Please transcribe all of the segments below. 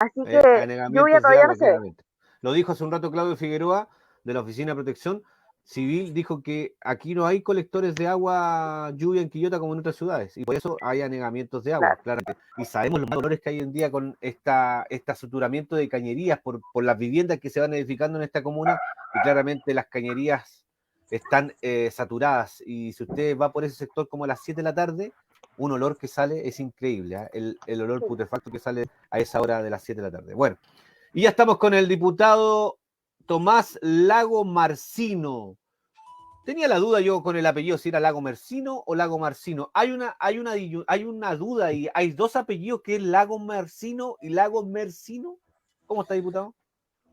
Así que lluvia Anegamientos de todavía no agua, se ve. claramente. Lo dijo hace un rato Claudio Figueroa, de la Oficina de Protección Civil, dijo que aquí no hay colectores de agua lluvia en Quillota como en otras ciudades, y por eso hay anegamientos de agua, Claro, claramente. Y sabemos los dolores que hay hoy en día con este saturamiento de cañerías por las viviendas que se van edificando en esta comuna, y claramente las cañerías están saturadas. Y si usted va por ese sector como a las 7 de la tarde, un olor que sale es increíble, ¿eh? El olor sí. putrefacto que sale a esa hora de las 7 de la tarde. Bueno, y ya estamos con el diputado Tomás Lago Marcino. Tenía la duda yo con el apellido si era Lago Mercino o Lago Marcino. Hay una duda y hay dos apellidos que es Lago Marcino y Lago Mercino. ¿Cómo está, diputado?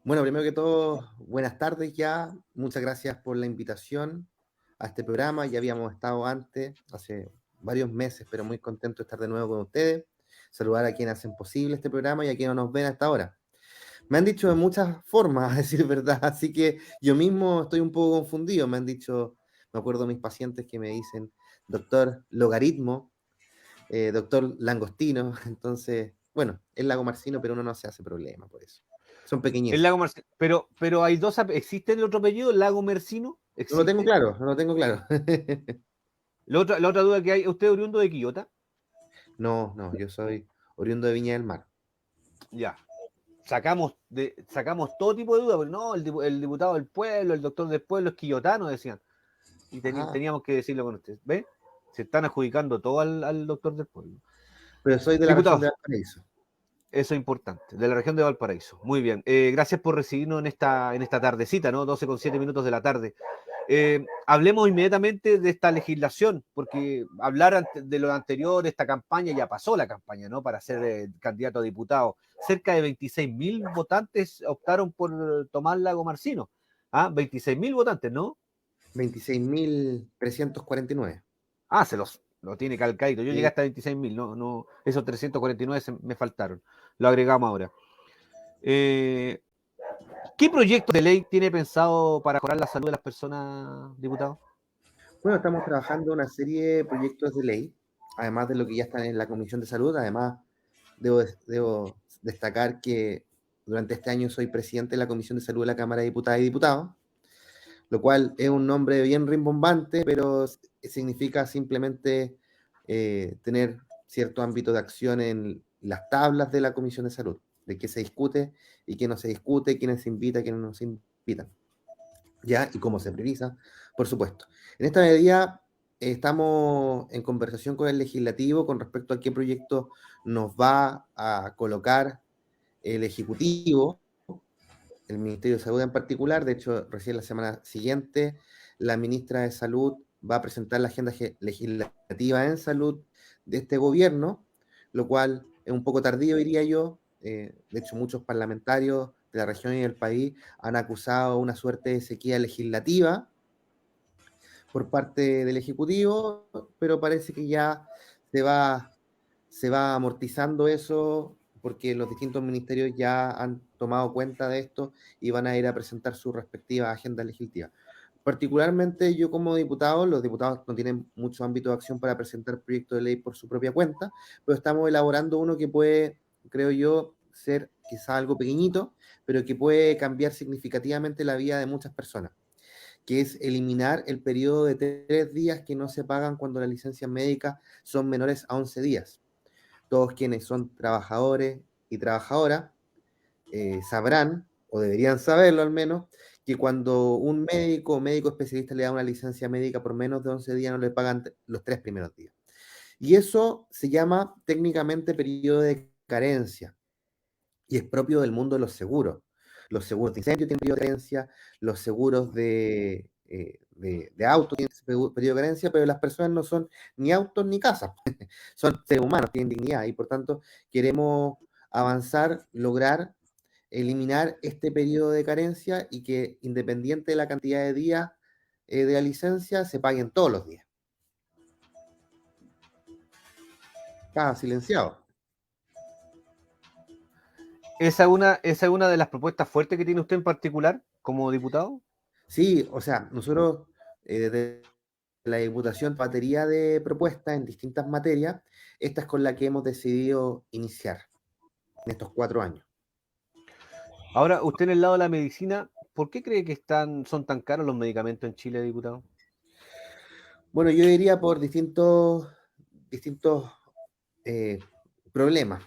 Bueno, primero que todo, buenas tardes ya. Muchas gracias por la invitación a este programa. Ya habíamos estado antes, hace varios meses, pero muy contento de estar de nuevo con ustedes. Saludar a quienes hacen posible este programa y a quienes nos ven hasta ahora. Me han dicho de muchas formas, a decir verdad, así que yo mismo estoy un poco confundido. Me han dicho, me acuerdo de mis pacientes que me dicen doctor logaritmo, doctor langostino. Entonces, bueno, es Lago Marcino, pero uno no se hace problema por eso. Son El pequeñeces. Lago Marcino. Pero hay dos. ¿Existe el otro apellido, Lago Mercino? No lo tengo ¿Existe? claro, no lo tengo claro. La otra duda que hay, ¿usted es oriundo de Quillota? No, no, yo soy oriundo de Viña del Mar. Ya. Sacamos todo tipo de dudas, porque no, el diputado del pueblo, el doctor del pueblo es quillotano, decían. Y Ajá, teníamos que decirlo con ustedes. ¿Ve? Se están adjudicando todo al doctor del pueblo. pero soy de la región Diputado, de Valparaíso. eso es importante, de la región de Valparaíso. Muy bien. Gracias por recibirnos en esta tardecita, ¿no? 12:07 de la tarde. Hablemos inmediatamente de esta legislación, porque hablar de lo anterior, esta campaña, ya pasó la campaña, ¿no? Para ser candidato a diputado. Cerca de 26.000 votantes optaron por Tomás Lago Marcino. ¿Ah? 26.000 votantes, ¿no? 26.349. Ah, lo tiene calcadito. Yo llegué Sí. hasta 26.000, no, no, esos 349 me faltaron. Lo agregamos ahora. Eh, ¿Qué proyecto de ley tiene pensado para mejorar la salud de las personas, diputado? Bueno, estamos trabajando una serie de proyectos de ley, además de lo que ya están en la Comisión de Salud. Además, debo destacar que durante este año soy presidente de la Comisión de Salud de la Cámara de Diputadas y Diputados, lo cual es un nombre bien rimbombante, pero significa simplemente tener cierto ámbito de acción en las tablas de la Comisión de Salud, de qué se discute y qué no se discute, quiénes se invita, quiénes no se invitan, ¿ya? Y cómo se prioriza, por supuesto. En esta medida estamos en conversación con el legislativo con respecto a qué proyecto nos va a colocar el Ejecutivo, el Ministerio de Salud en particular. De hecho, recién la semana siguiente, la ministra de Salud va a presentar la agenda legislativa en salud de este gobierno, lo cual es un poco tardío, diría yo. De hecho, muchos parlamentarios de la región y del país han acusado una suerte de sequía legislativa por parte del Ejecutivo, pero parece que ya se va, se va amortizando eso porque los distintos ministerios ya han tomado cuenta de esto y van a ir a presentar sus respectivas agendas legislativas. Particularmente yo como diputado, los diputados no tienen mucho ámbito de acción para presentar proyectos de ley por su propia cuenta, pero estamos elaborando uno que puede, creo yo, ser quizá algo pequeñito, pero que puede cambiar significativamente la vida de muchas personas, que es eliminar el periodo de 3 días que no se pagan cuando las licencias médicas son menores a 11 días. Todos quienes son trabajadores y trabajadoras sabrán, o deberían saberlo al menos, que cuando un médico o médico especialista le da una licencia médica por menos de 11 días no le pagan los 3 primeros días. Y eso se llama técnicamente periodo de carencia y es propio del mundo de los seguros. Los seguros de incendio tienen periodo de carencia, los seguros de auto tienen periodo de carencia, pero las personas no son ni autos ni casas, son seres humanos, tienen dignidad y por tanto queremos avanzar, lograr eliminar este periodo de carencia y que independiente de la cantidad de días de la licencia se paguen todos los días. Está silenciado. ¿Esa es una de las propuestas fuertes que tiene usted en particular como diputado? Sí, o sea, nosotros desde la Diputación, batería de propuestas en distintas materias, esta es con la que hemos decidido iniciar en estos 4 años. Ahora, usted en el lado de la medicina, ¿por qué cree que son tan caros los medicamentos en Chile, diputado? Bueno, yo diría por distintos eh, problemas.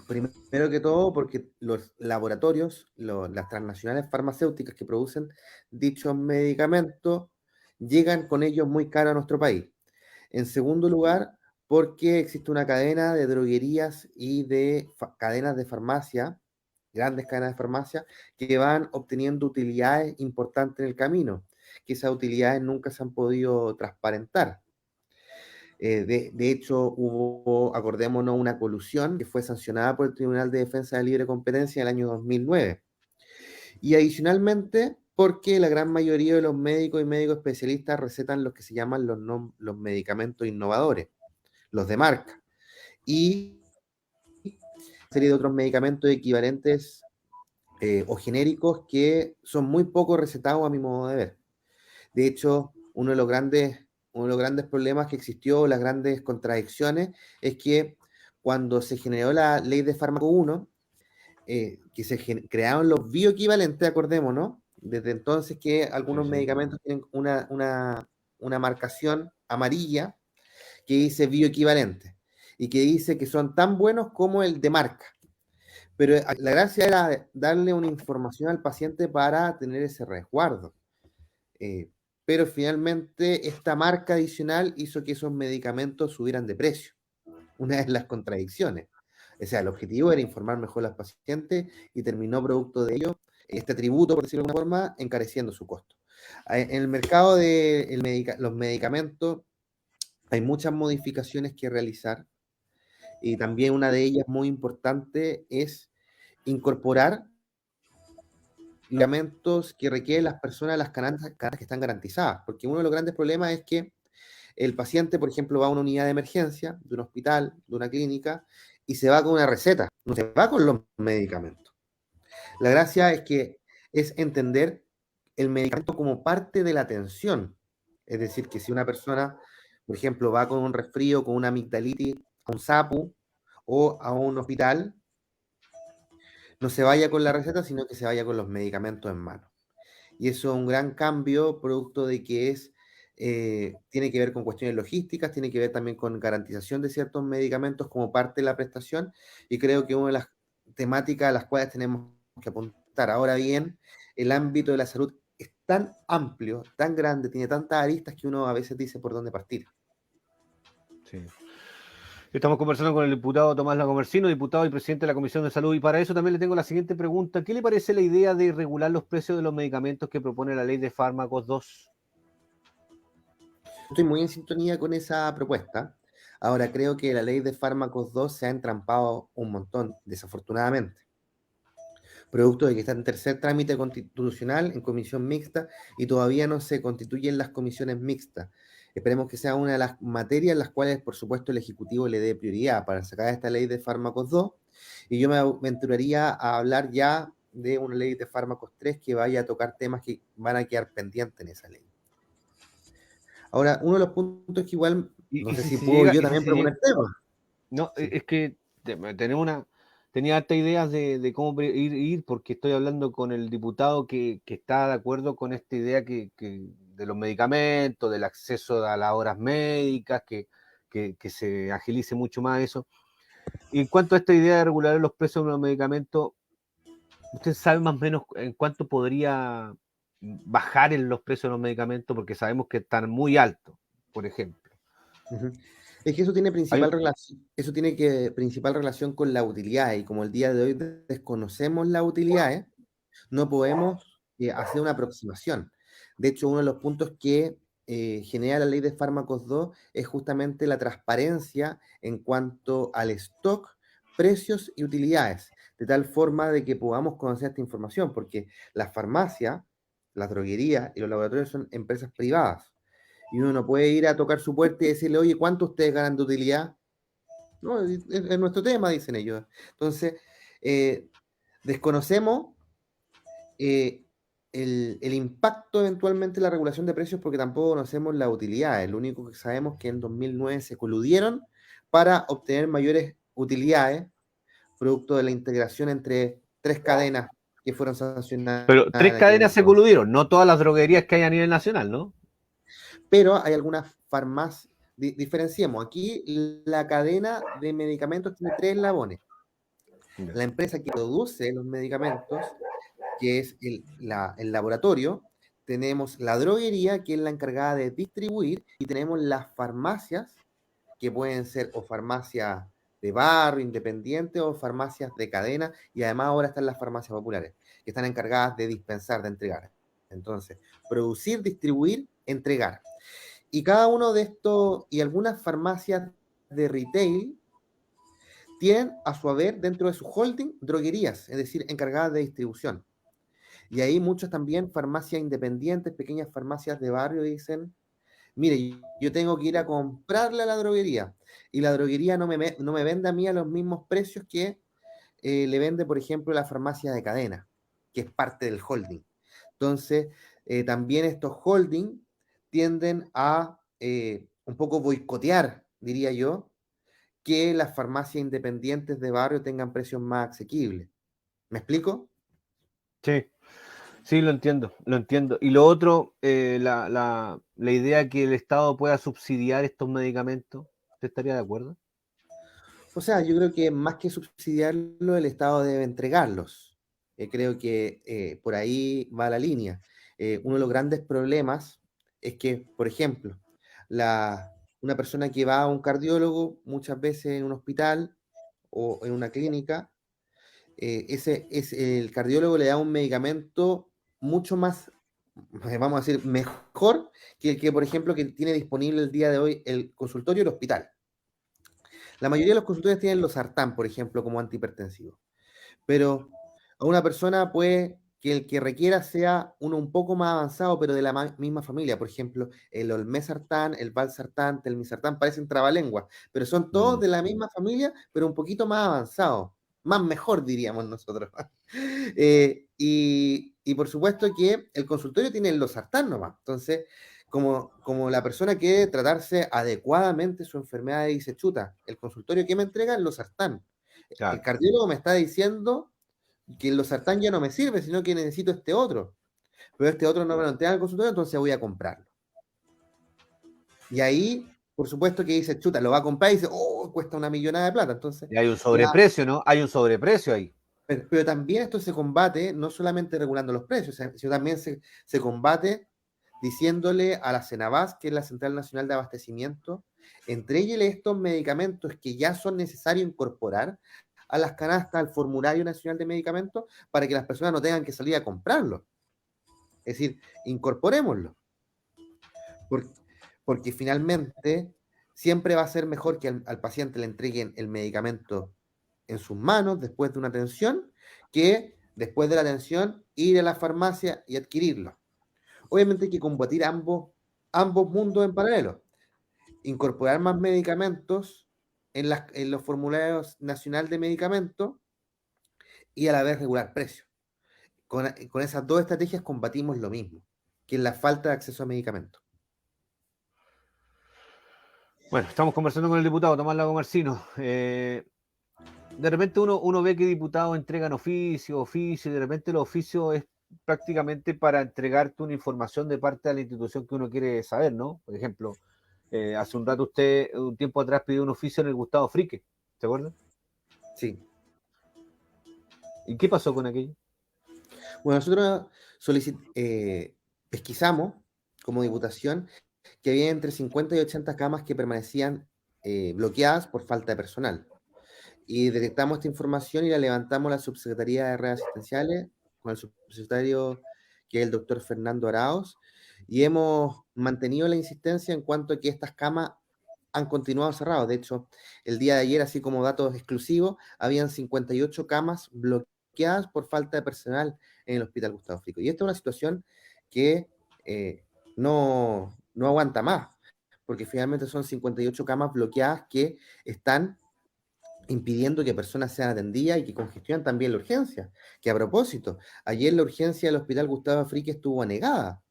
Primero que todo, porque los laboratorios, las transnacionales farmacéuticas que producen dichos medicamentos, llegan con ellos muy caros a nuestro país. En segundo lugar, porque existe una cadena de droguerías y de cadenas de farmacia, grandes cadenas de farmacia, que van obteniendo utilidades importantes en el camino, que esas utilidades nunca se han podido transparentar. De hecho, hubo, acordémonos, una colusión que fue sancionada por el Tribunal de Defensa de Libre Competencia en el año 2009. Y adicionalmente, porque la gran mayoría de los médicos y médicos especialistas recetan los que se llaman los medicamentos innovadores, los de marca, y una serie de otros medicamentos equivalentes o genéricos que son muy poco recetados a mi modo de ver. De hecho, uno de los grandes problemas que existió, las grandes contradicciones, es que cuando se generó la ley de fármaco 1, que se crearon los bioequivalentes, acordémonos, desde entonces que Sí, algunos sí. medicamentos tienen una marcación amarilla que dice bioequivalente y que dice que son tan buenos como el de marca. Pero la gracia era darle una información al paciente para tener ese resguardo. Eh, pero finalmente esta marca adicional hizo que esos medicamentos subieran de precio. Una de las contradicciones. O sea, el objetivo era informar mejor a los pacientes y terminó producto de ello, este tributo, por decirlo de alguna forma, encareciendo su costo. En el mercado de los medicamentos hay muchas modificaciones que realizar y también una de ellas muy importante es incorporar medicamentos que requieren las personas las canastas que están garantizadas, porque uno de los grandes problemas es que el paciente, por ejemplo, va a una unidad de emergencia de un hospital, de una clínica, y se va con una receta, no se va con los medicamentos. La gracia es que es entender el medicamento como parte de la atención. Es decir, que si una persona, por ejemplo, va con un resfrío, con una amigdalitis, a un SAPU o a un hospital, no se vaya con la receta, sino que se vaya con los medicamentos en mano. Y eso es un gran cambio, producto de que tiene que ver con cuestiones logísticas, tiene que ver también con garantización de ciertos medicamentos como parte de la prestación, y creo que una de las temáticas a las cuales tenemos que apuntar. Ahora bien, el ámbito de la salud es tan amplio, tan grande, tiene tantas aristas que uno a veces dice por dónde partir. Sí. Estamos conversando con el diputado Tomás Lagomarsino, diputado y presidente de la Comisión de Salud. Y para eso también le tengo la siguiente pregunta. ¿Qué le parece la idea de regular los precios de los medicamentos que propone la ley de fármacos 2? Estoy muy en sintonía con esa propuesta. Ahora creo que la ley de fármacos 2 se ha entrampado un montón, desafortunadamente, producto de que está en tercer trámite constitucional en comisión mixta y todavía no se constituyen las comisiones mixtas. Esperemos que sea una de las materias en las cuales, por supuesto, el Ejecutivo le dé prioridad para sacar esta ley de fármacos 2, y yo me aventuraría a hablar ya de una ley de fármacos 3 que vaya a tocar temas que van a quedar pendientes en esa ley. Ahora, uno de los puntos que igual, no Y sé si si se puedo llega, yo y si también se llega, proponer temas. no, Sí. es que tenía hartas ideas de cómo ir, porque estoy hablando con el diputado que está de acuerdo con esta idea de los medicamentos, del acceso a las horas médicas, que se agilice mucho más eso. Y en cuanto a esta idea de regular los precios de los medicamentos, ¿usted sabe más o menos en cuánto podría bajar en los precios de los medicamentos? Porque sabemos que están muy altos, por ejemplo. Ujú. Es que eso tiene Hay, principal relación con la utilidad, y como el día de hoy desconocemos la utilidad, no podemos hacer una aproximación. De hecho, uno de los puntos que genera la ley de fármacos 2 es justamente la transparencia en cuanto al stock, precios y utilidades, de tal forma de que podamos conocer esta información, porque las farmacias, las droguerías y los laboratorios son empresas privadas. Y uno no puede ir a tocar su puerta y decirle, oye, ¿cuánto ustedes ganan de utilidad? No, es nuestro tema, dicen ellos. Entonces, eh, desconocemos eh, el impacto eventualmente de la regulación de precios porque tampoco conocemos la utilidad. Lo único que sabemos es que en 2009 se coludieron para obtener mayores utilidades, producto de la integración entre tres cadenas que fueron sancionadas Pero en 3 cadenas se aquel. coludieron, no todas las droguerías que hay a nivel nacional, ¿no? Pero hay algunas farmacias, diferenciemos, aquí la cadena de medicamentos tiene tres eslabones. Ya. La empresa que produce los medicamentos, que es el laboratorio, tenemos la droguería, que es la encargada de distribuir, y tenemos las farmacias, que pueden ser o farmacias de barrio, independiente, o farmacias de cadena, y además ahora están las farmacias populares, que están encargadas de dispensar, de entregar. Entonces, producir, distribuir, entregar. Y cada uno de estos, y algunas farmacias de retail, tienen a su haber dentro de su holding droguerías, es decir, encargadas de distribución. Y ahí muchos también farmacias independientes, pequeñas farmacias de barrio dicen, mire, yo tengo que ir a comprarle a la droguería y la droguería no me vende a mí a los mismos precios que le vende, por ejemplo, la farmacia de cadena, que es parte del holding. Entonces, también estos holding tienden a un poco boicotear, diría yo, que las farmacias independientes de barrio tengan precios más asequibles. ¿Me explico? Sí, sí, lo entiendo, lo entiendo. Y lo otro, la idea que el Estado pueda subsidiar estos medicamentos, ¿usted estaría de acuerdo? O sea, yo creo que más que subsidiarlo, el Estado debe entregarlos. Creo que por ahí va la línea. Uno de los grandes problemas es que, por ejemplo, una persona que va a un cardiólogo muchas veces en un hospital o en una clínica, el cardiólogo le da un medicamento mucho más, vamos a decir, mejor que el que, por ejemplo, que tiene disponible el día de hoy el consultorio del hospital. La mayoría de los consultorios tienen los sartán, por ejemplo, como antihipertensivo. Pero a una persona puede que el que requiera sea uno un poco más avanzado, pero de la misma familia. Por ejemplo, el olmesartán, el valsartán, telmisartán, parecen trabalenguas, pero son todos Mm, de la misma familia, pero un poquito más avanzados. Más mejor, diríamos nosotros. Y por supuesto que el consultorio tiene el losartán nomás. Entonces, como la persona quiere tratarse adecuadamente su enfermedad y dice, chuta, el consultorio que me entrega el losartán. El claro. cardiólogo me está diciendo que el losartán ya no me sirve, sino que necesito este otro. Pero este otro no me lo entrega el consultorio, entonces voy a comprarlo. Y ahí, por supuesto que dice, chuta, lo va a comprar y dice, oh, cuesta una millonada de plata. Entonces, Y hay un ya, sobreprecio, ¿no? Hay un sobreprecio ahí. pero también esto se combate no solamente regulando los precios, sino también se combate diciéndole a la Cenabás, que es la Central Nacional de Abastecimiento, entréguele estos medicamentos que ya son necesarios incorporar a las canastas, al formulario nacional de medicamentos, para que las personas no tengan que salir a comprarlos. Es decir, incorporémoslo, porque, porque finalmente siempre va a ser mejor que al paciente le entreguen el medicamento en sus manos después de una atención, que después de la atención ir a la farmacia y adquirirlo. Obviamente hay que combatir ambos mundos en paralelo. Incorporar más medicamentos en los formularios nacional de medicamentos y a la vez regular precios. Con esas dos estrategias combatimos lo mismo, que es la falta de acceso a medicamentos. Bueno, estamos conversando con el diputado Tomás Lago Marcino. De repente uno ve que diputados entregan oficio, y de repente el oficio es prácticamente para entregarte una información de parte de la institución que uno quiere saber, ¿no? Por ejemplo, hace un rato usted, un tiempo atrás, pidió un oficio en el Gustavo Frique, ¿se acuerdan? Sí. ¿Y qué pasó con aquello? Bueno, nosotros pesquisamos como diputación que había entre 50 y 80 camas que permanecían bloqueadas por falta de personal. Y detectamos esta información y la levantamos a la Subsecretaría de Redes Asistenciales con el subsecretario que es el doctor Fernando Arauz, y hemos mantenido la insistencia en cuanto a que estas camas han continuado cerradas. De hecho, el día de ayer, así como datos exclusivos, habían 58 camas bloqueadas por falta de personal en el Hospital Gustavo Frico. Y esta es una situación que no aguanta más, porque finalmente son 58 camas bloqueadas que están impidiendo que personas sean atendidas y que congestionan también la urgencia. Que a propósito, ayer la urgencia del Hospital Gustavo Frique estuvo anegada.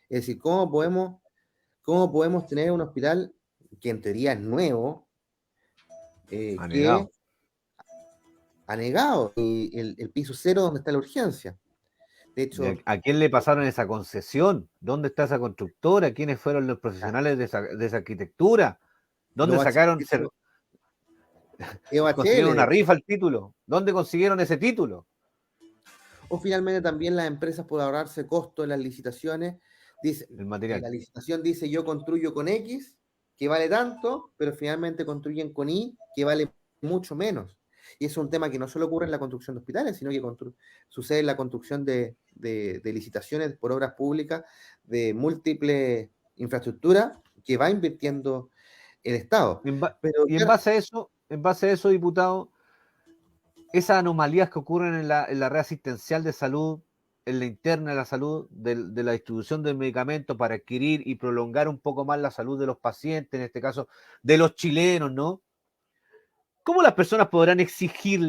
Es decir, cómo podemos tener un hospital que en teoría es nuevo, que Anegado. ha negado y el piso cero donde está la urgencia. De hecho, ¿A quién le pasaron esa concesión? ¿Dónde está esa constructora? ¿Quiénes fueron los profesionales de esa arquitectura? los ¿Dónde sacaron, bachelet, consiguieron una bachelet, rifa el título? ¿Dónde consiguieron ese título? o finalmente también las empresas por ahorrarse costos en las licitaciones, dice, El en material. la licitación dice yo construyo con X, que vale tanto, pero finalmente construyen con Y, que vale mucho menos. Y es un tema que no solo ocurre en la construcción de hospitales, sino que sucede en la construcción de licitaciones por obras públicas de múltiples infraestructuras que va invirtiendo el Estado. Pero Y claro, en base a eso, diputado, esas anomalías que ocurren en la red asistencial de salud, en la interna de la salud, de la distribución del medicamento para adquirir y prolongar un poco más la salud de los pacientes, en este caso de los chilenos, ¿no? ¿Cómo las personas podrán exigir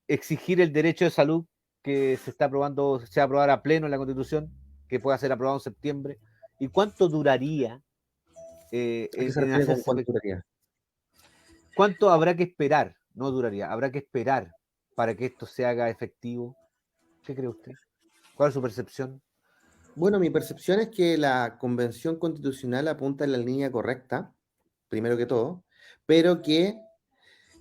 el derecho de salud que se está aprobando, se va a aprobar a pleno en la Constitución, que pueda ser aprobado en septiembre? ¿Y cuánto duraría ¿a qué se en refiere con hacerse? cuánto duraría? ¿Cuánto habrá que esperar? No duraría, habrá que esperar para que esto se haga efectivo. ¿Qué cree usted? ¿Cuál es su percepción? Bueno, mi percepción es que la Convención Constitucional apunta en la línea correcta, primero que todo, pero que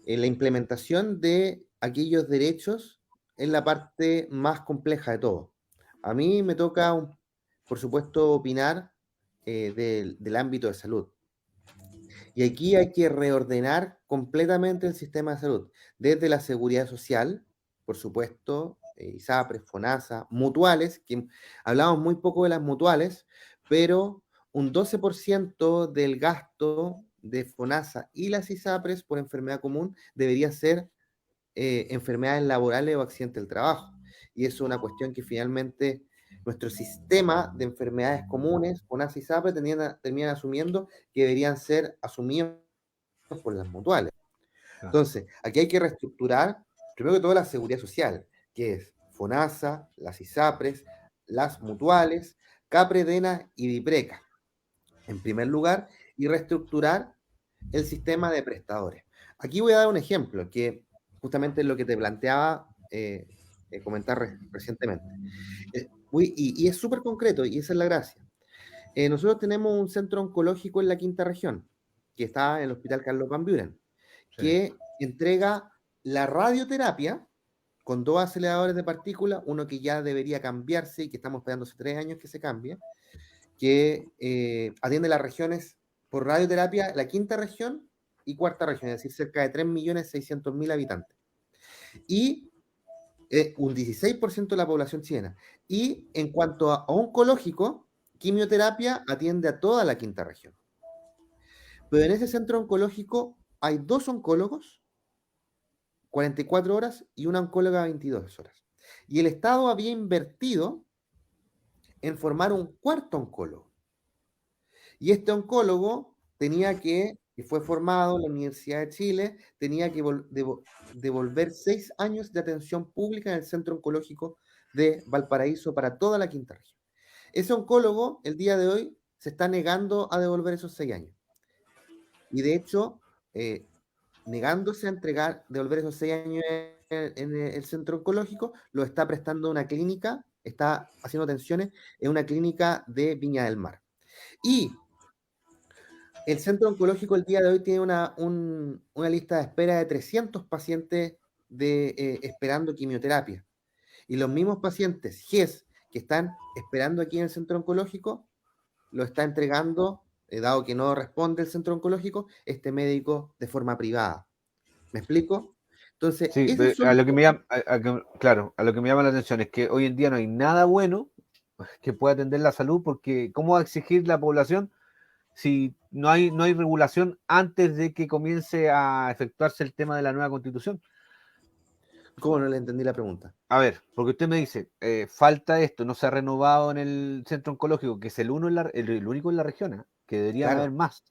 la implementación de aquellos derechos es la parte más compleja de todo. A mí me toca, por supuesto, opinar del ámbito de salud. Y aquí hay que reordenar completamente el sistema de salud, desde la seguridad social, por supuesto, ISAPRES, FONASA, mutuales, que hablamos muy poco de las mutuales, pero un 12% del gasto de FONASA y las ISAPRES por enfermedad común debería ser enfermedades laborales o accidentes del trabajo. Y eso es una cuestión que finalmente nuestro sistema de enfermedades comunes, FONASA y ISAPRES, terminan asumiendo que deberían ser asumidos por las mutuales. Claro. Entonces, aquí hay que reestructurar, primero que todo, la seguridad social, que es FONASA, las ISAPRES, las mutuales, CAPREDENA y DIPRECA, en primer lugar, y reestructurar el sistema de prestadores. Aquí voy a dar un ejemplo, que justamente es lo que te planteaba comentar recientemente. Y es súper concreto, y esa es la gracia. Nosotros tenemos un centro oncológico en la quinta región, que está en el Hospital Carlos Van Buren, Sí. que entrega la radioterapia con dos aceleradores de partículas, uno que ya debería cambiarse y que estamos esperando hace 3 años que se cambie, que atiende las regiones por radioterapia, la quinta región y cuarta región, es decir, cerca de 3.600.000 habitantes. Y un 16% de la población chilena. Y en cuanto a oncológico, quimioterapia atiende a toda la quinta región. Pero en ese centro oncológico hay 2 oncólogos, 44 horas, y una oncóloga 22 horas. Y el Estado había invertido en formar un cuarto oncólogo. Y este oncólogo que fue formado en la Universidad de Chile, tenía que devolver 6 años de atención pública en el Centro Oncológico de Valparaíso para toda la quinta región. Ese oncólogo, el día de hoy, se está negando a devolver esos 6 años. Y de hecho, negándose a devolver esos 6 años en el centro oncológico, lo está prestando una clínica, está haciendo atenciones en una clínica de Viña del Mar. Y el centro oncológico el día de hoy tiene una lista de espera de 300 pacientes esperando quimioterapia. Y los mismos pacientes GES que están esperando aquí en el centro oncológico, lo está entregando, dado que no responde el centro oncológico, este médico de forma privada. ¿Me explico? Entonces, Sí, esos son a los lo que me llama, claro, a lo que me llama la atención es que hoy en día no hay nada bueno que pueda atender la salud, porque ¿cómo va a exigir la población si no hay regulación antes de que comience a efectuarse el tema de la nueva constitución? ¿Cómo no le entendí la pregunta? A ver, porque usted me dice, falta esto, no se ha renovado en el centro oncológico, que es el único en la región, ¿eh? Que deberían haber Claro, más.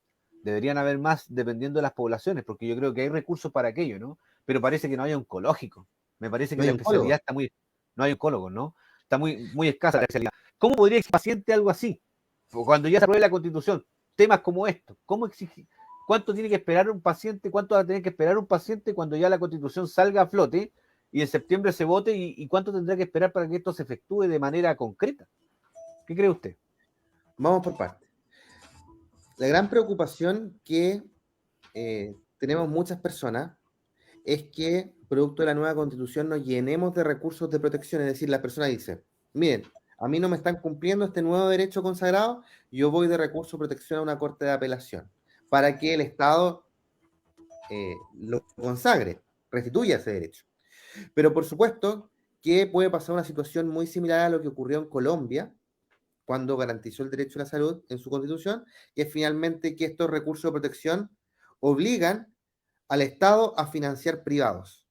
Deberían haber más dependiendo de las poblaciones, porque yo creo que hay recursos para aquello, ¿no? Pero parece que no hay oncológico. Me parece que no la hay oncólogo. especialidad está muy... No hay oncólogos, ¿no? Está muy escasa la especialidad. ¿Cómo podría exigir paciente algo así? Cuando ya se apruebe la constitución, temas como estos, ¿cómo exigir? ¿Cuánto tiene que esperar un paciente? ¿Cuánto va a tener que esperar un paciente cuando ya la constitución salga a flote? y en septiembre se vote y cuánto tendrá que esperar para que esto se efectúe de manera concreta. ¿Qué cree usted? Vamos por partes. La gran preocupación que tenemos muchas personas es que, producto de la nueva constitución, nos llenemos de recursos de protección. Es decir, la persona dice, miren, a mí no me están cumpliendo este nuevo derecho consagrado, yo voy de recurso de protección a una corte de apelación, para que el Estado lo consagre, restituya ese derecho. Pero por supuesto que puede pasar una situación muy similar a lo que ocurrió en Colombia, cuando garantizó el derecho a la salud en su constitución, que es finalmente que estos recursos de protección obligan al Estado a financiar privados.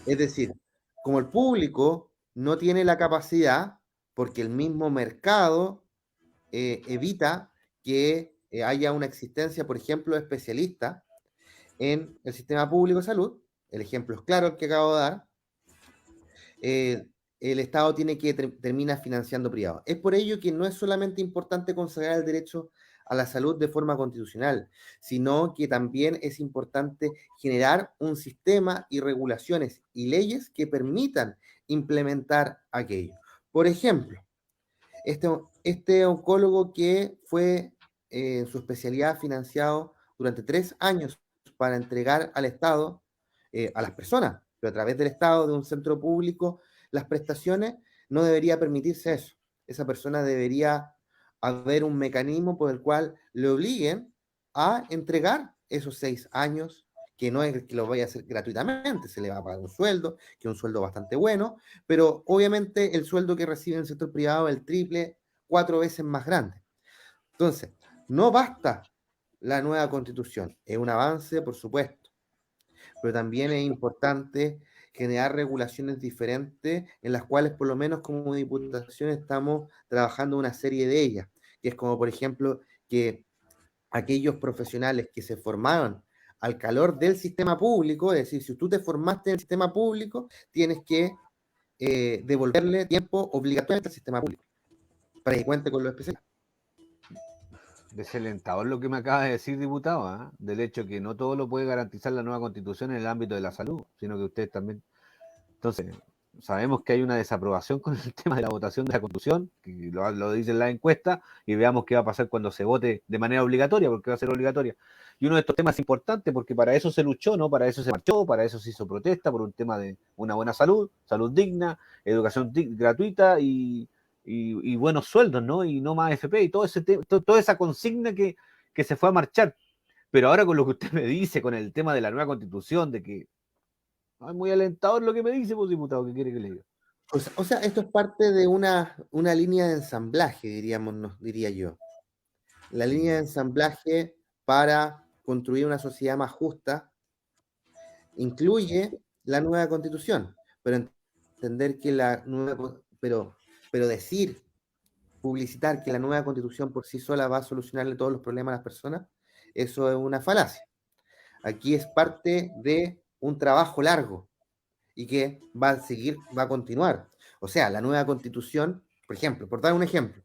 Es decir, como el público no tiene la capacidad, porque el mismo mercado evita que haya una existencia, por ejemplo, de especialistas en el sistema público de salud, el ejemplo es claro el que acabo de dar, el Estado tiene que termina financiando privados. Es por ello que no es solamente importante consagrar el derecho a la salud de forma constitucional, sino que también es importante generar un sistema y regulaciones y leyes que permitan implementar aquello. Por ejemplo, este oncólogo que fue en su especialidad financiado durante 3 años para entregar al Estado, a las personas, pero a través del Estado, de un centro público, las prestaciones, no debería permitirse eso. Esa persona debería haber un mecanismo por el cual le obliguen a entregar esos 6 años, que no es que lo vaya a hacer gratuitamente, se le va a pagar un sueldo, que es un sueldo bastante bueno, pero obviamente el sueldo que recibe en el sector privado es el triple, 4 veces más grande. Entonces, no basta la nueva constitución, es un avance, por supuesto, pero también es importante generar regulaciones diferentes en las cuales por lo menos como Diputación estamos trabajando una serie de ellas, que es como por ejemplo que aquellos profesionales que se formaron al calor del sistema público, es decir, si tú te formaste en el sistema público, tienes que devolverle tiempo obligatoriamente al sistema público para que cuente con los especialistas. Desalentador lo que me acaba de decir, diputado, ¿eh? Del hecho que no todo lo puede garantizar la nueva constitución en el ámbito de la salud, sino que usted también. Entonces, sabemos que hay una desaprobación con el tema de la votación de la constitución, que lo dice en la encuesta, y veamos qué va a pasar cuando se vote de manera obligatoria, porque va a ser obligatoria. Y uno de estos temas importantes, porque para eso se luchó, ¿no? Para eso se marchó, para eso se hizo protesta, por un tema de una buena salud, salud digna, educación gratuita y buenos sueldos, ¿no? Y no más FP y toda esa consigna que se fue a marchar. Pero ahora con lo que usted me dice, con el tema de la nueva constitución, de que es muy alentador lo que me dice, pues, diputado, ¿qué quiere que le diga? O sea, esto es parte de una línea de ensamblaje, diría yo. La línea de ensamblaje para construir una sociedad más justa incluye la nueva constitución, pero entender que la nueva, pero decir, publicitar que la nueva constitución por sí sola va a solucionarle todos los problemas a las personas, eso es una falacia. Aquí es parte de un trabajo largo y que va a seguir, va a continuar. O sea, la nueva constitución, por ejemplo, por dar un ejemplo,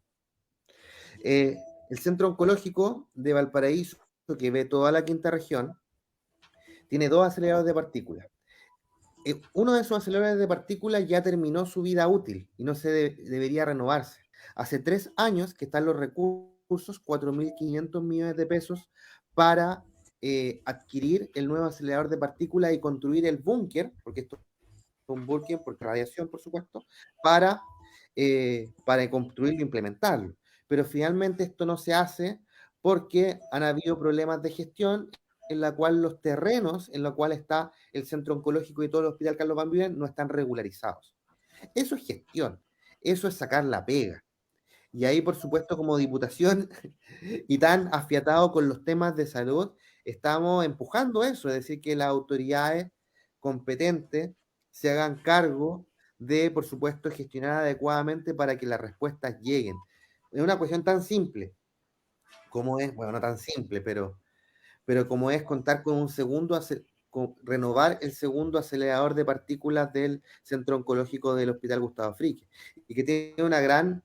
el Centro Oncológico de Valparaíso, que ve toda la quinta región, tiene 2 aceleradores de partículas. Uno de esos aceleradores de partículas ya terminó su vida útil y no debería renovarse. Hace 3 años que están los recursos, 4.500 millones de pesos, para adquirir el nuevo acelerador de partículas y construir el búnker, porque esto es un búnker por radiación, por supuesto, para construirlo e implementarlo. Pero finalmente esto no se hace porque han habido problemas de gestión en la cual los terrenos en los cuales está el centro oncológico y todo el hospital Carlos Van Buren no están regularizados. Eso es gestión, eso es sacar la pega. Y ahí, por supuesto, como diputación y tan afiatado con los temas de salud, estamos empujando eso, es decir, que las autoridades competentes se hagan cargo de, por supuesto, gestionar adecuadamente para que las respuestas lleguen. Es una cuestión tan simple como es, bueno, no tan simple, pero como es contar con un segundo, renovar el segundo acelerador de partículas del Centro Oncológico del Hospital Gustavo Fricke, y que tiene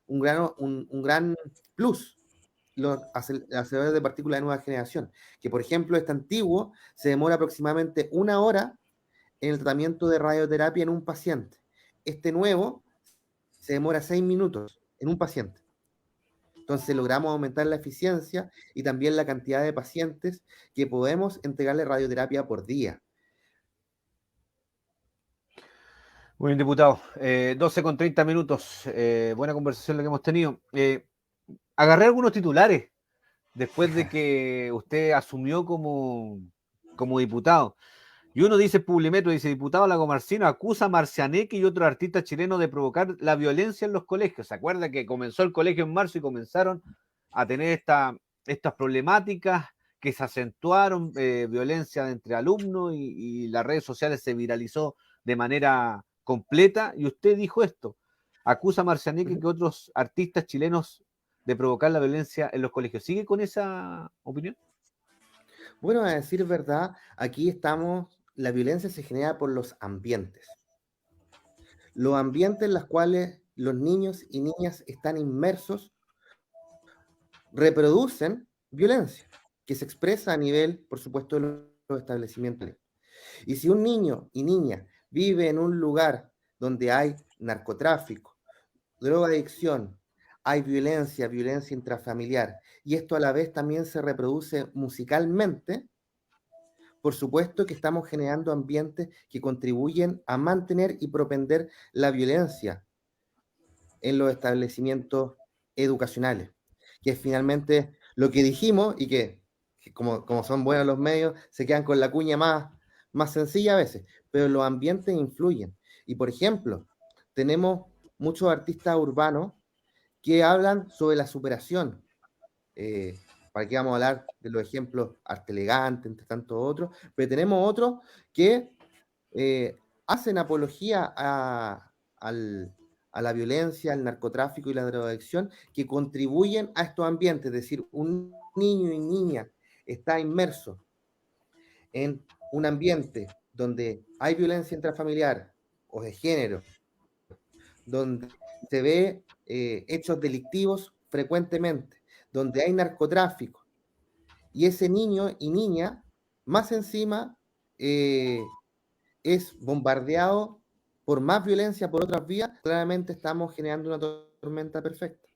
un gran plus, los aceleradores de partículas de nueva generación, que por ejemplo este antiguo se demora aproximadamente 1 hora en el tratamiento de radioterapia en un paciente. Este nuevo se demora 6 minutos en un paciente. Entonces logramos aumentar la eficiencia y también la cantidad de pacientes que podemos entregarle radioterapia por día. Muy bien, diputado. 12 con 30 minutos. Buena conversación la que hemos tenido. Agarré algunos titulares después de que usted asumió como diputado. Y uno dice, Publimetro, dice, diputado Lagomarsino acusa a Marcianeque y otros artistas chilenos de provocar la violencia en los colegios. ¿Se acuerda que comenzó el colegio en marzo y comenzaron a tener estas problemáticas que se acentuaron, violencia entre alumnos y las redes sociales se viralizó de manera completa? Y usted dijo esto, acusa a Marcianeque y otros artistas chilenos de provocar la violencia en los colegios. ¿Sigue con esa opinión? Bueno, a decir verdad, aquí estamos, la violencia se genera por los ambientes. Los ambientes en los cuales los niños y niñas están inmersos reproducen violencia, que se expresa a nivel, por supuesto, de los establecimientos. Y si un niño y niña vive en un lugar donde hay narcotráfico, drogadicción, hay violencia, violencia intrafamiliar, y esto a la vez también se reproduce musicalmente, por supuesto que estamos generando ambientes que contribuyen a mantener y propender la violencia en los establecimientos educacionales, que es finalmente lo que dijimos y que como son buenos los medios, se quedan con la cuña más sencilla a veces, pero los ambientes influyen. Y por ejemplo, tenemos muchos artistas urbanos que hablan sobre la superación. ¿Para qué vamos a hablar de los ejemplos Arte Elegante, entre tantos otros? Pero tenemos otros que hacen apología a la violencia, al narcotráfico y la drogadicción, que contribuyen a estos ambientes. Es decir, un niño y niña está inmerso en un ambiente donde hay violencia intrafamiliar o de género, donde se ve hechos delictivos frecuentemente, donde hay narcotráfico, y ese niño y niña, más encima, es bombardeado por más violencia por otras vías, claramente estamos generando una tormenta perfecta.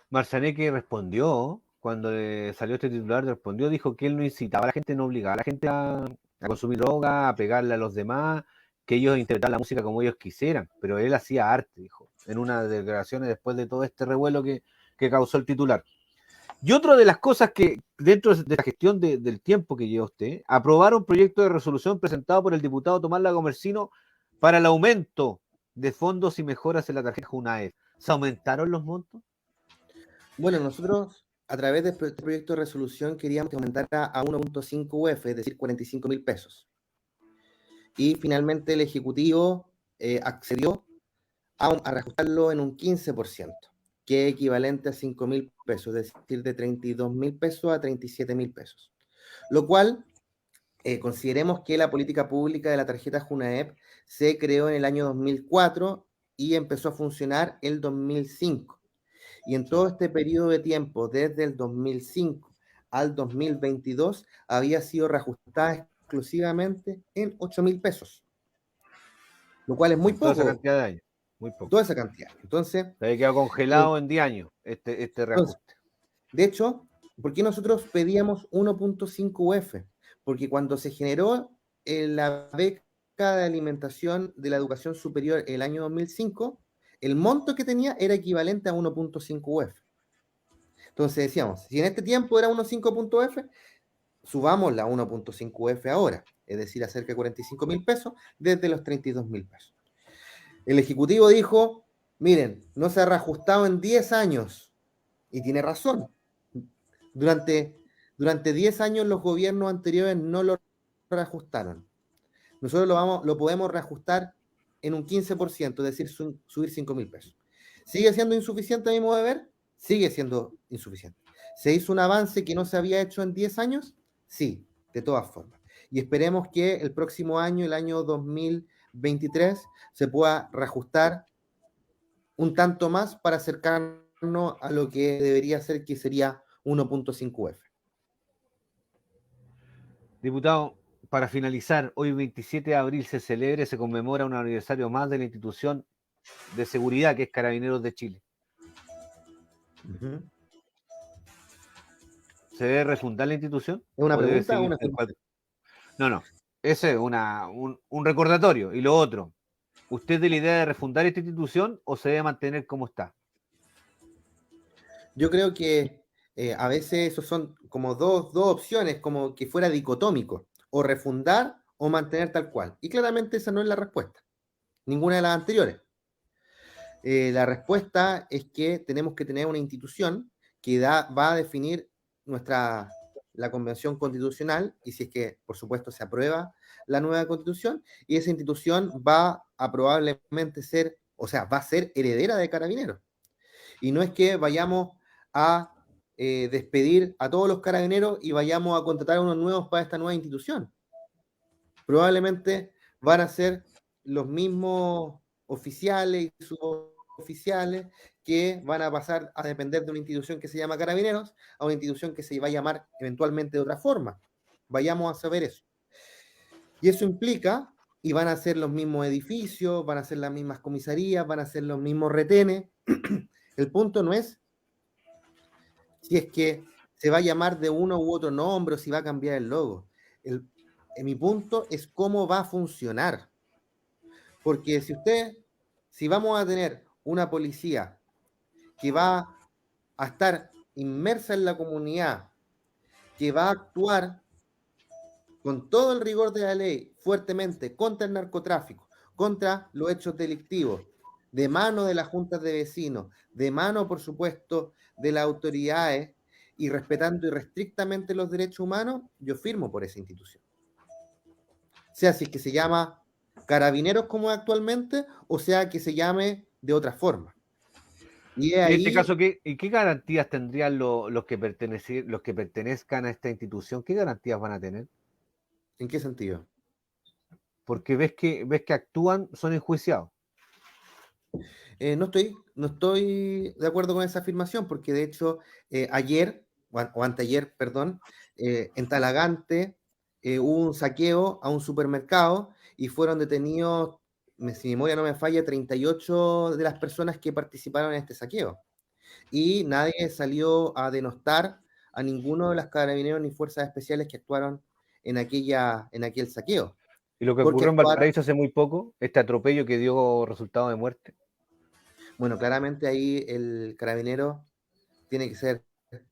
Marcianeque respondió, cuando le salió este titular, respondió, dijo que él no incitaba a la gente, no obligaba a la gente a consumir droga, a pegarle a los demás, que ellos interpretaban la música como ellos quisieran, pero él hacía arte, dijo, en una de las declaraciones después de todo este revuelo que causó el titular. Y otra de las cosas que, dentro de la gestión del tiempo que lleva usted, aprobaron un proyecto de resolución presentado por el diputado Tomás Lagomarsino para el aumento de fondos y mejoras en la tarjeta Junaed. ¿Se aumentaron los montos? Bueno, nosotros a través de este proyecto de resolución queríamos que aumentara a 1.5 UF, es decir, 45.000 pesos. Y finalmente el Ejecutivo accedió a reajustarlo en un 15%, que es equivalente a 5.000 pesos, es decir, de 32.000 pesos a 37.000 pesos. Lo cual, consideremos que la política pública de la tarjeta Junaep se creó en el año 2004 y empezó a funcionar el 2005. Y en todo este periodo de tiempo, desde el 2005 al 2022, había sido reajustada exclusivamente en 8.000 pesos, lo cual es muy En toda esa poco, cantidad de años. Muy poco. toda esa cantidad. Entonces, Se había quedado congelado en 10 años este entonces, reajuste. de hecho, ¿por qué nosotros pedíamos 1.5 UF? Porque cuando se generó la beca de alimentación de la educación superior el año 2005, el monto que tenía era equivalente a 1.5 UF. Entonces decíamos, si en este tiempo era 1.5 UF, subámosla a 1.5 UF ahora, es decir, a cerca de 45.000 pesos desde los 32.000 pesos. El Ejecutivo dijo, miren, no se ha reajustado en 10 años, y tiene razón. Durante 10 años los gobiernos anteriores no lo reajustaron. Nosotros lo podemos reajustar en un 15%, es decir, subir 5.000 pesos. ¿Sigue siendo insuficiente a mi modo de ver? Sigue siendo insuficiente. ¿Se hizo un avance que no se había hecho en 10 años? Sí, de todas formas. Y esperemos que el próximo año, el año 2023, se pueda reajustar un tanto más para acercarnos a lo que debería ser, que sería 1.5 F. Diputado, para finalizar, hoy 27 de abril se conmemora un aniversario más de la institución de seguridad que es Carabineros de Chile. Ujú. ¿Se debe refundar la institución? ¿Es una ¿O debe pregunta o seguir una tal cual? afirmación? No, no. Ese es un recordatorio. Y lo otro, ¿usted de la idea de refundar esta institución o se debe mantener como está? Yo creo que a veces esos son como dos opciones, como que fuera dicotómico, o refundar o mantener tal cual. Y claramente esa no es la respuesta, ninguna de las anteriores. La respuesta es que tenemos que tener una institución que va a definir la convención constitucional y si es que, por supuesto, se aprueba la nueva constitución y esa institución va a probablemente ser, o sea, va a ser heredera de Carabineros. Y no es que vayamos a despedir a todos los carabineros y vayamos a contratar a unos nuevos para esta nueva institución. Probablemente van a ser los mismos oficiales y suboficiales que van a pasar a depender de una institución que se llama Carabineros a una institución que se va a llamar eventualmente de otra forma. Vayamos a saber eso. Y eso implica, y van a ser los mismos edificios, van a ser las mismas comisarías, van a ser los mismos retenes. El punto no es si es que se va a llamar de uno u otro nombre o si va a cambiar el logo. En mi punto es cómo va a funcionar. Porque si vamos a tener una policía que va a estar inmersa en la comunidad, que va a actuar con todo el rigor de la ley fuertemente contra el narcotráfico, contra los hechos delictivos, de mano de las juntas de vecinos, de mano, por supuesto, de las autoridades y respetando irrestrictamente los derechos humanos, yo firmo por esa institución. Sea si es que se llama Carabineros como actualmente, o sea que se llame de otra forma. Y es En este ahí, caso, ¿qué garantías tendrían los que pertenezcan a esta institución? ¿Qué garantías van a tener? ¿en qué sentido? Porque ves que actúan, son enjuiciados. No estoy de acuerdo con esa afirmación, porque de hecho ayer, o anteayer, perdón, en Talagante hubo un saqueo a un supermercado y fueron detenidos, si mi memoria no me falla, 38 de las personas que participaron en este saqueo. Y nadie salió a denostar a ninguno de los carabineros ni fuerzas especiales que actuaron en aquel saqueo. Y lo que Porque ocurrió en actuaron, Valparaíso hace muy poco, este atropello que dio resultado de muerte. bueno, claramente ahí el carabinero tiene que ser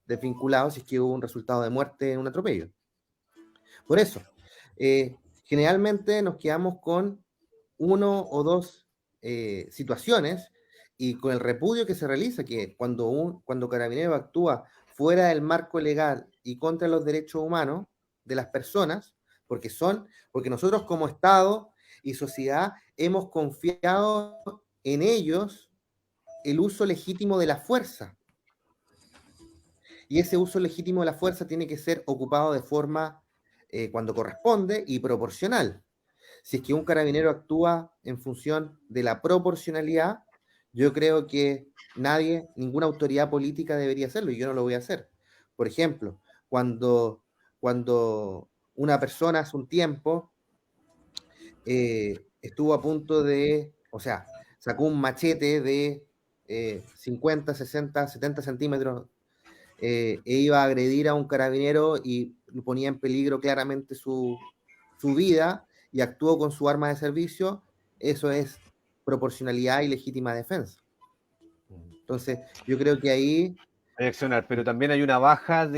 desvinculado si es que hubo un resultado de muerte en un atropello. Por eso, generalmente nos quedamos con uno o dos situaciones y con el repudio que se realiza, que cuando Carabinero actúa fuera del marco legal y contra los derechos humanos de las personas, porque nosotros como Estado y sociedad hemos confiado en ellos el uso legítimo de la fuerza. Y ese uso legítimo de la fuerza tiene que ser ocupado de forma, cuando corresponde, y proporcional. Si es que un carabinero actúa en función de la proporcionalidad, yo creo que ninguna autoridad política debería hacerlo y yo no lo voy a hacer. Por ejemplo, cuando una persona hace un tiempo estuvo a punto o sea, sacó un machete de 50, 60, 70 centímetros e iba a agredir a un carabinero y ponía en peligro claramente su vida y actuó con su arma de servicio, eso es proporcionalidad y legítima defensa. Entonces, yo creo que ahí, Reaccionar, pero también hay una baja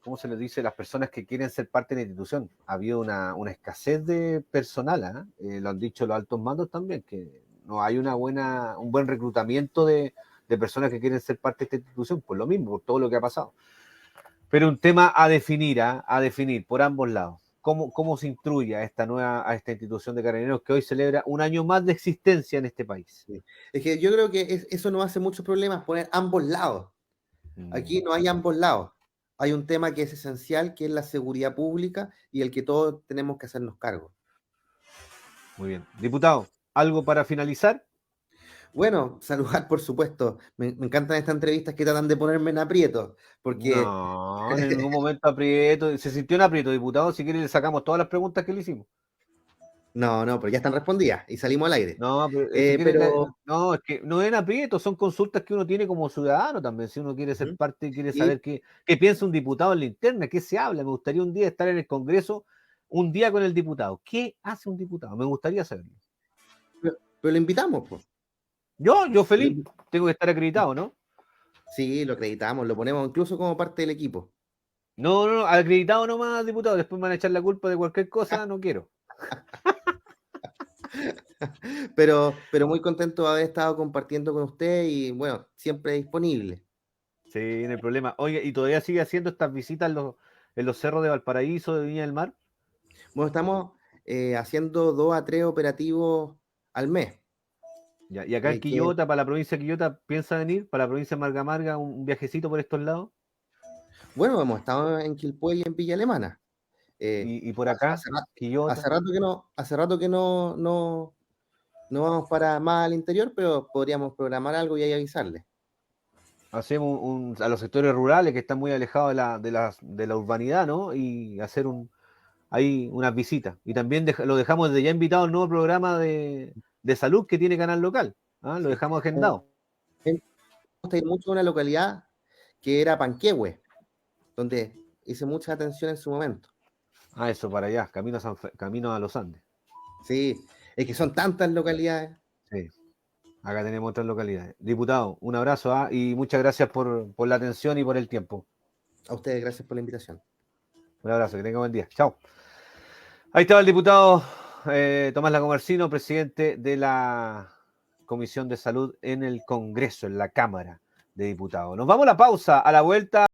¿cómo se les dice? Las personas que quieren ser parte de la institución. Ha habido una escasez de personal, ¿ah? Lo han dicho los altos mandos también, que no hay un buen reclutamiento de personas que quieren ser parte de esta institución, por lo mismo, por todo lo que ha pasado. Pero un tema a definir, ¿ah? A definir por ambos lados. ¿Cómo se instruye a esta institución de carabineros que hoy celebra un año más de existencia en este país? sí, es que yo creo que eso no hace muchos problemas poner ambos lados. Aquí no hay ambos lados. Hay un tema que es esencial, que es la seguridad pública y el que todos tenemos que hacernos cargo. Muy bien. Diputado, ¿algo para finalizar? Bueno, saludar, por supuesto. Me encantan estas entrevistas que tratan de ponerme en aprieto, porque No, en ningún momento aprieto. Se sintió en aprieto, diputado. Si quiere, le sacamos todas las preguntas que le hicimos. no, no, pero ya están respondidas y salimos al aire. No, pero si quiere, Pero no, es que no es en aprieto, son consultas que uno tiene como ciudadano también. Si uno quiere ser ujú, parte, quiere sí, saber qué piensa un diputado en la interna, qué se habla. Me gustaría un día estar en el Congreso, un día con el diputado. ¿Qué hace un diputado? Me gustaría saberlo. pero lo invitamos, pues. Yo Lo feliz, invi- tengo que estar acreditado, ¿no? Sí, lo acreditamos, lo ponemos incluso como parte del equipo. No, no, no, acreditado nomás, diputado. Después me van a echar la culpa de cualquier cosa, no quiero. Pero muy contento de haber estado compartiendo con usted y bueno, siempre disponible. Sí, no hay problema. Oye, ¿y todavía sigue haciendo estas visitas en los cerros de Valparaíso, de Viña del Mar? Bueno, estamos haciendo 2 a 3 operativos al mes. Ya, y acá en Que, Quillota, para la provincia de Quillota, ¿piensa venir? Para la provincia de Marga Marga, un viajecito por estos lados. bueno, hemos estado en Quilpué y en Villa Alemana. Y por acá, Hace Quillota. rato que no vamos para más al interior, pero podríamos programar algo y ahí avisarle. Hacemos a los sectores rurales que están muy alejados de la urbanidad, ¿no? Y hacer ahí unas visitas. Y también lo dejamos de ya invitado al nuevo programa de salud que tiene canal local. ¿Ah? Lo Sí. dejamos agendado. Me gusta ir mucho a una localidad que era Panquehue, donde hice mucha atención en su momento. Ah, eso para allá, camino a los Andes. Sí, es que son tantas localidades. Sí, acá tenemos otras localidades. Diputado, un abrazo, y muchas gracias por la atención y por el tiempo. A ustedes, gracias por la invitación. Un abrazo, que tenga buen día. Chao. Ahí estaba el diputado Tomás Lagomarsino, presidente de la Comisión de Salud en el Congreso, en la Cámara de Diputados. Nos vamos a la pausa, a la vuelta.